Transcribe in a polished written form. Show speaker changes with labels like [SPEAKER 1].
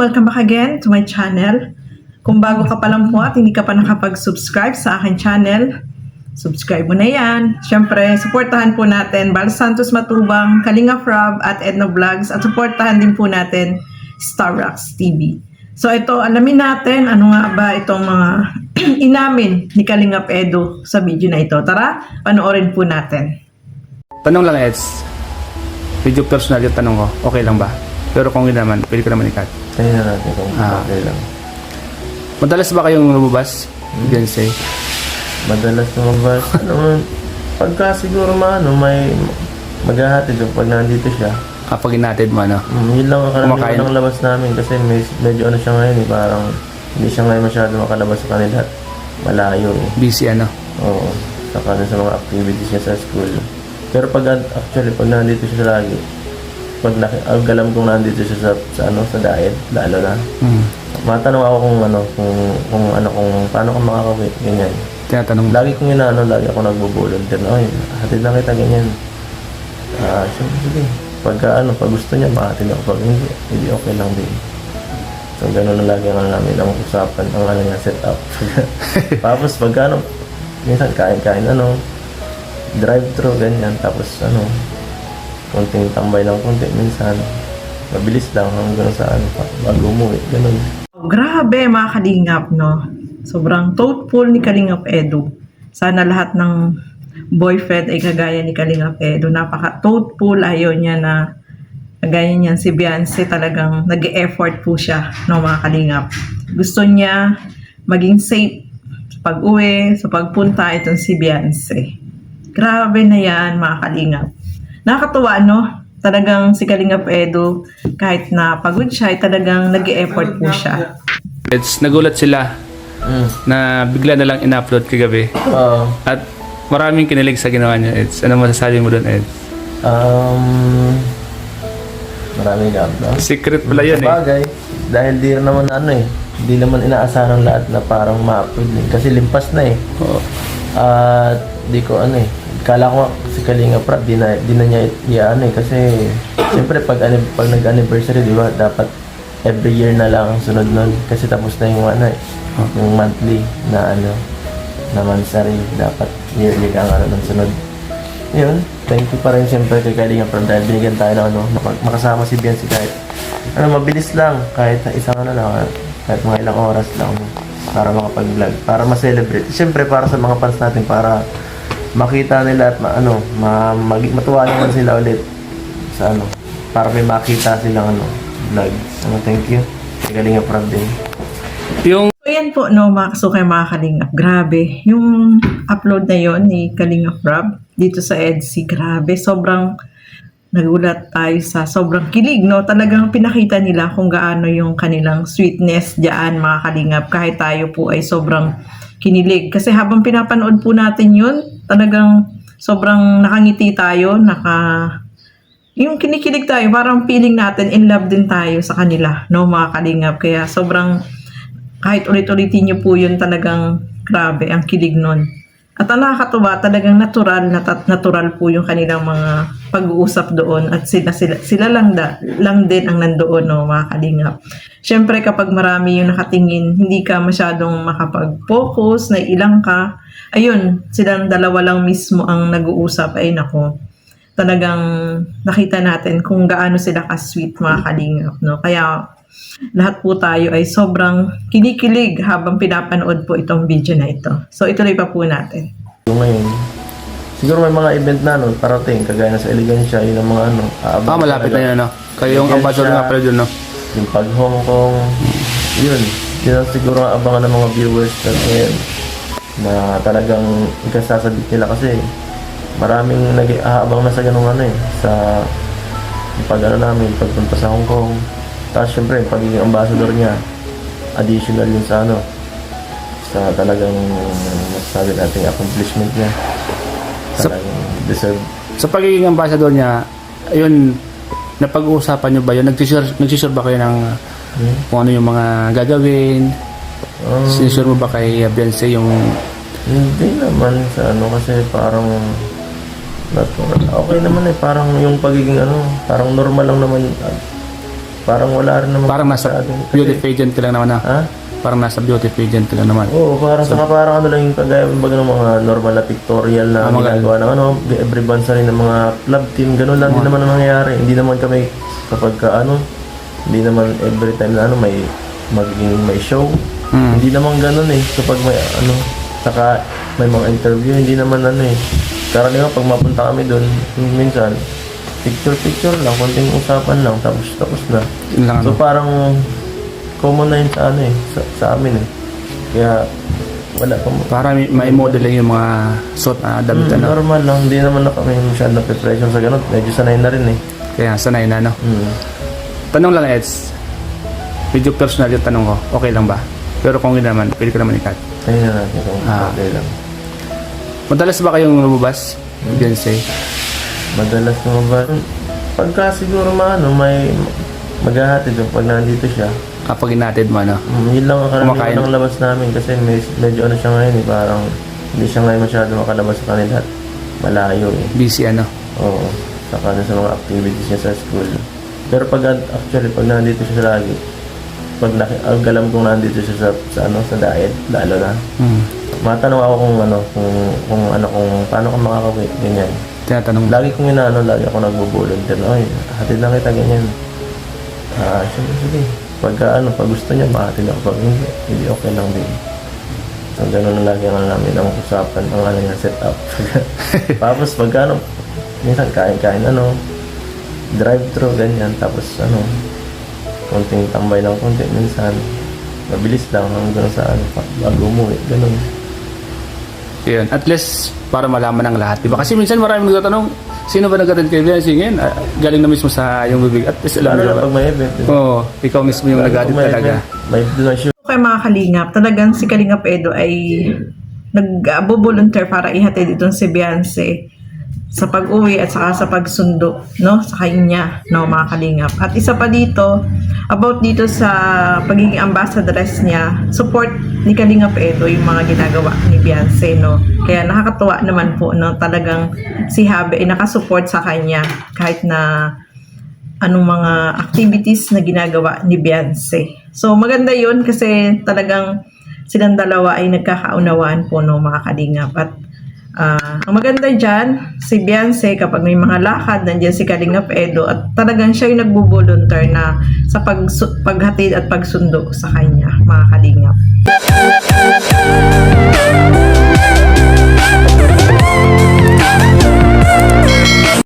[SPEAKER 1] welcome back again to my channel. Kung bago ka pa lang po at hindi ka pa nakapag-subscribe sa akin channel, subscribe mo na yan. Siyempre, supportahan po natin Bal Santos Matubang, Kalinga Frab at Edna Vlogs at supportahan din po natin Star Rocks TV. So ito, alamin natin ano nga ba itong mga inamin ni Kalingap Edu sa video na ito. Tara, panoorin po natin.
[SPEAKER 2] Tanong lang, Eds. Video personal yung tanong ko. Okay lang ba? Pero kung hindi naman, pwede ko naman ikat.
[SPEAKER 3] Tayo na natin kung okay lang.
[SPEAKER 2] Madalas ba kayong lumabas? Beyonce?
[SPEAKER 3] Madalas lumabas. Pagka siguro may maghahatid pag nandito siya.
[SPEAKER 2] Kapag inatid mo, ano?
[SPEAKER 3] Yun lang ang karamihan ng labas namin kasi medyo ano siya ngayon eh. Parang hindi siya ngayon masyado makalabas sa kanila at malayo eh.
[SPEAKER 2] Busy, ano?
[SPEAKER 3] Oo. Saka sa mga activities niya sa school. Pero pag nandito siya lagi, pag galam kong nandito siya sa diet, lalo na. Matanong ako kung paano ko makakawit, ganyan.
[SPEAKER 2] Tinatanong.
[SPEAKER 3] Lagi kong lagi ako nagbo-volunteer na, oy, hatid lang kita, ganyan. Sige. Pag gusto niya, mahatid ako. Pag hindi okay lang din. So, gano'n na lagi namin ang usapan, ang set up. Tapos, minsan kain, drive-thru, ganyan. Tapos, konting tambay lang konti, minsan mabilis lang hanggang sa bago umuwi, ganun.
[SPEAKER 1] Grabe mga Kalingap, no? Sobrang thoughtful ni Kalingap Edu. Sana lahat ng boyfriend ay kagaya ni Kalingap Edu. Napaka-thoughtful, ayaw niya na kagaya niyan si Beyonce, talagang nag-e-effort po siya, no mga Kalingap. Gusto niya maging safe sa pag-uwi, sa pagpunta itong si Beyonce. Grabe na yan mga Kalingap. Nakakatuwa, no? Talagang si Kalingap Edu, kahit na pagod siya, ay talagang nag-e-effort po siya.
[SPEAKER 2] Eds, nagulat sila na bigla na lang in-upload kagabi. At maraming kinilig sa ginawa niya, Eds. Ano masasabi mo doon, Eds?
[SPEAKER 3] Maraming upload.
[SPEAKER 2] Secret pala yun,
[SPEAKER 3] Sabagay, dahil di naman hindi naman inaasahan ng lahat na parang ma-upload din. Kasi limpas na eh.
[SPEAKER 2] Oo.
[SPEAKER 3] At di ko kala ko si Kalinga Prab, di na niya kasi siyempre pag nag-anniversary, di ba, dapat every year na lang ang sunod nun kasi tapos na yung yung monthly na na monthsary, dapat yearly ka ng sunod. Yun, thank you pa rin siyempre kay Kalinga Prab dahil binigyan tayo ng makasama si Beyonce kahit mabilis lang, kahit isang kahit mga ilang oras lang para makapag-vlog, para ma-celebrate. Siyempre para sa mga fans natin, para makita nila at matuwa naman sila ulit sa para may makita silang vlog. Thank you. Kalinga Prab din.
[SPEAKER 2] Yung
[SPEAKER 1] So yan po, no, mga kasukay, mga Kalingap. Grabe. Yung upload na yon ni Kalingap Prab dito sa EDC, grabe. Sobrang nagulat tayo sa sobrang kilig, no? Talagang pinakita nila kung gaano yung kanilang sweetness diyan, mga Kalingap. Kahit tayo po ay sobrang kinilig. Kasi habang pinapanood po natin yun, talagang sobrang nakangiti tayo, yung kinikilig tayo, parang feeling natin in love din tayo sa kanila, no mga Kalingap. Kaya sobrang, kahit ulit-ulitin nyo po yun, talagang grabe ang kilig nun. At ang nakakatuwa, talagang natural po yung kanilang mga pag-uusap doon at sila lang din ang nandoon, no, mga Kalingap. Siyempre kapag marami yung nakatingin, hindi ka masyadong makapag-focus, naiilang ka. Ayun, silang dalawa lang mismo ang nag-uusap, ay nako. Talagang nakita natin kung gaano sila ka-sweet, mga Kalingap, no? Kaya lahat po tayo ay sobrang kinikilig habang pinapanood po itong video na ito. So ituloy pa po natin.
[SPEAKER 3] Ngayon, siguro may mga event na parating, kagaya na sa Elegancia, yun ang mga
[SPEAKER 2] malapit na yun, no? Kayo yung ambassador nga pala dun, no?
[SPEAKER 3] Yung pag Hong Kong, yun ang siguro ang abangan ng mga viewers ngayon na talagang ikasasabit nila kasi maraming nag-aabang na sa ganung sa namin, pagpunta sa Hong Kong. Tapos syempre, yung pagiging ambassador niya, additional yun sa sa talagang masasabi natin accomplishment niya. Talagang deserve.
[SPEAKER 2] Sa pagiging ambassador niya, ayun, napag-uusapan niyo ba yun? Nagsisure ba kayo ng kung ano yung mga gagawin? Sinisure mo ba kay Beyonce yung...
[SPEAKER 3] Hindi naman sa kasi parang natural. Okay naman parang yung pagiging parang normal lang naman parang wala rin naman.
[SPEAKER 2] Parang nasa
[SPEAKER 3] masyado. Kasi-
[SPEAKER 2] beauty pageant ka lang naman,
[SPEAKER 3] Ha?
[SPEAKER 2] Parang nasa beauty pageant ka lang naman.
[SPEAKER 3] Oo, parang saka parang ano lang yung kagaya baga ng mga normal na pictorial na
[SPEAKER 2] mga
[SPEAKER 3] ginagawa ng ano, every bansa rin ng mga club team, ganun lang din naman ang nangyayari. Hindi naman kami kapag ka ano, hindi naman every time na ano may magiging may show. Hindi naman ganun eh. Kapag may ano, saka may mga interview, hindi naman ano eh. Karaniwan pag mapunta kami doon, minsan picture lang, konting usapan lang, tapos na.
[SPEAKER 2] Yun lang,
[SPEAKER 3] So parang common na yun sa ano eh, sa amin eh. Kaya wala pa mo.
[SPEAKER 2] para may model lang yung mga suot na damit, ano.
[SPEAKER 3] Normal lang, hindi naman na kami masyadong preparation sa ganun. Medyo sanay na rin eh.
[SPEAKER 2] Kaya sanay na, no.
[SPEAKER 3] Mm.
[SPEAKER 2] Tanong lang, Eds. Medyo personal yung tanong ko. Okay lang ba? Pero kung hindi naman, pwede ko naman ikat.
[SPEAKER 3] Ayun na natin kung
[SPEAKER 2] Ah.
[SPEAKER 3] okay lang.
[SPEAKER 2] Madalas ba kayong lumabas? Beyonce?
[SPEAKER 3] Madalas naman ba? Pagka siguro may maghahatid yung pag nandito siya.
[SPEAKER 2] Kapag inatid mo, ano?
[SPEAKER 3] Yun lang ang
[SPEAKER 2] Kumakain.
[SPEAKER 3] karamihan ng labas namin kasi medyo ano siya ngayon eh. Parang hindi siya ngayon masyado makalabas sa kanila. Malayo eh.
[SPEAKER 2] Busy, ano?
[SPEAKER 3] Oo. Saka na sa mga activities niya sa school. Pero actually, pag nandito siya lagi, ang galam kong nandito siya sa diet, lalo na. Matanong ako kung paano ka makakawit, ganyan.
[SPEAKER 2] Tinatanong mo.
[SPEAKER 3] Lagi kong lagi ako nagbo-volunteer. Oy, hatid lang kita, ganyan. Sige. Pag gusto niya, mahatid ako. Pag hindi okay lang din. So, gano'n na lagi namin ang usapan, ang niya, set up. Tapos, minsan kain-kain, drive-thru, ganyan. Tapos, konting tambay lang konti, minsan. Mabilis lang, hanggang sa bago umuwi, gano'n.
[SPEAKER 2] Yun. At least, para malaman ng lahat. Diba? Kasi minsan maraming nagtatanong, sino ba nag-attend kay Beyonce ngayon? Galing na mismo sa yung bibig. At least, alam
[SPEAKER 3] Lalo
[SPEAKER 2] nyo
[SPEAKER 3] na
[SPEAKER 2] ba?
[SPEAKER 3] pag may event.
[SPEAKER 2] Oo, ikaw mismo yung nag-attend talaga.
[SPEAKER 3] May donation.
[SPEAKER 1] Kay mga Kalingap, talagang si Kalingap Edo ay nag-volunteer para ihatid itong si Beyonce sa pag-uwi at saka sa pagsundo, no, sa kanya, no, mga Kalingap. At isa pa dito, about dito sa pagiging ambassadress niya, support ni Kalingap Edo yung mga ginagawa ni Beyonce, no. Kaya nakakatuwa naman po, no, talagang si Habe ay nakasupport sa kanya kahit na anong mga activities na ginagawa ni Beyonce. So maganda yun kasi talagang silang dalawa ay nagkakaunawaan po, no, mga Kalingap. At ang maganda dyan, si Beyonce kapag may mga lakad, nandiyan si Kalingap Edo at talagang siya yung nagbo-volunteer na sa paghatid at pagsundo sa kanya, mga Kalingap.